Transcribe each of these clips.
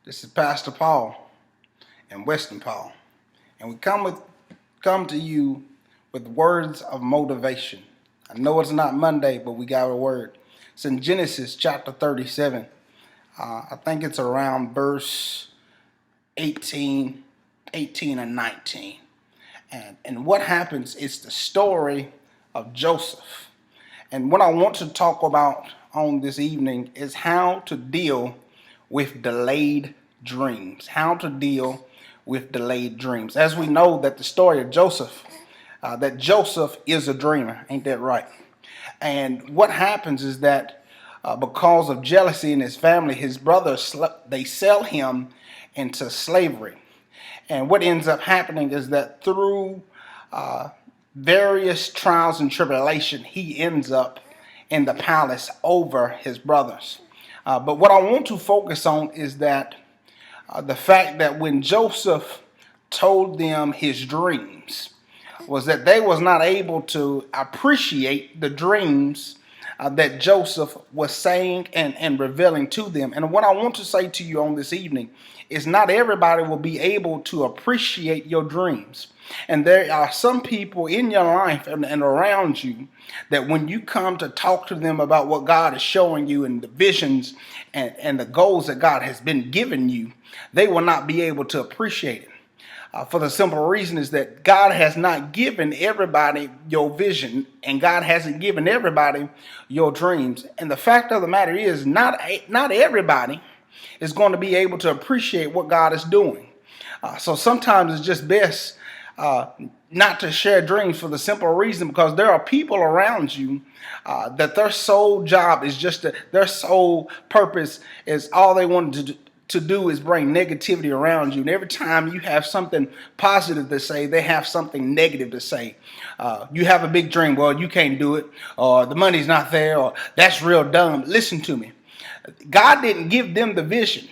This is Pastor Paul and Weston Paul, and we come to you with words of motivation. I know it's not Monday, but we got a word. It's in Genesis chapter 37. I think it's around verse 18 and 19. And what happens is the story of Joseph. And what I want to talk about on this evening is how to deal with delayed dreams. How to deal with delayed dreams. As we know that the story of Joseph, that Joseph is a dreamer. Ain't that right? And what happens is that because of jealousy in his family, his brothers, they sell him into slavery. And what ends up happening is that through various trials and tribulation, he ends up in the palace over his brothers. But what I want to focus on is that the fact that when Joseph told them his dreams, was that they was not able to appreciate the dreams that Joseph was saying and revealing to them. And what I want to say to you on this evening is not everybody will be able to appreciate your dreams. And there are some people in your life and around you that when you come to talk to them about what God is showing you and the visions and the goals that God has been giving you, they will not be able to appreciate it. For the simple reason is that God has not given everybody your vision, and God hasn't given everybody your dreams. And the fact of the matter is not everybody is going to be able to appreciate what God is doing. So sometimes it's just best not to share dreams, for the simple reason because there are people around you that their sole job is their sole purpose is all they want to do is bring negativity around you. And every time you have something positive to say, they have something negative to say. You have a big dream, well, you can't do it, or the money's not there, or that's real dumb. Listen to me. God didn't give them the vision.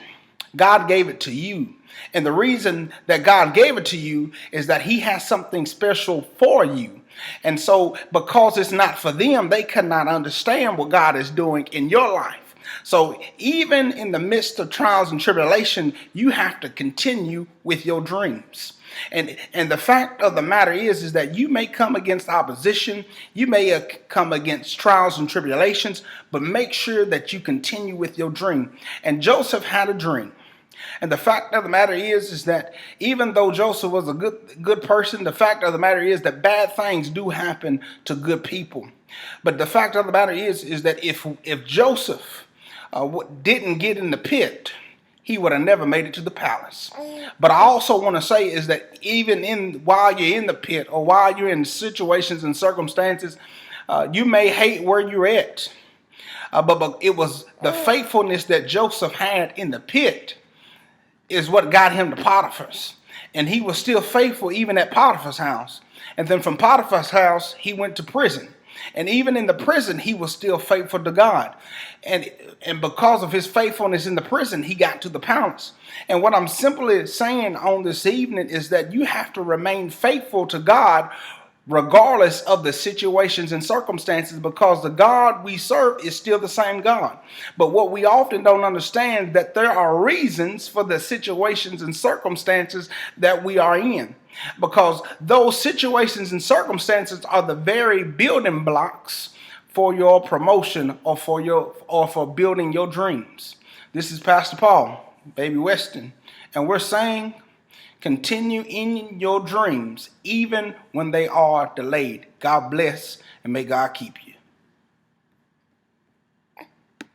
God gave it to you. And the reason that God gave it to you is that he has something special for you. And so because it's not for them, they cannot understand what God is doing in your life. So even in the midst of trials and tribulation, you have to continue with your dreams. And the fact of the matter is that you may come against opposition, you may come against trials and tribulations, but make sure that you continue with your dream. And Joseph had a dream. And the fact of the matter is that even though Joseph was a good person, the fact of the matter is that bad things do happen to good people. But the fact of the matter is that if Joseph didn't get in the pit, he would have never made it to the palace. But I also want to say is that even while you're in the pit or while you're in situations and circumstances, you may hate where you're at. But it was the faithfulness that Joseph had in the pit is what got him to Potiphar's. And he was still faithful even at Potiphar's house. And then from Potiphar's house, he went to prison. And even in the prison, he was still faithful to God. And because of his faithfulness in the prison, he got to the palace. And what I'm simply saying on this evening is that you have to remain faithful to God regardless of the situations and circumstances, because the God we serve is still the same God. But what we often don't understand is that there are reasons for the situations and circumstances that we are in, because those situations and circumstances are the very building blocks for your promotion or for building your dreams. This is Pastor Paul, Baby Weston, and we're saying continue in your dreams even when they are delayed. God bless, and may God keep you.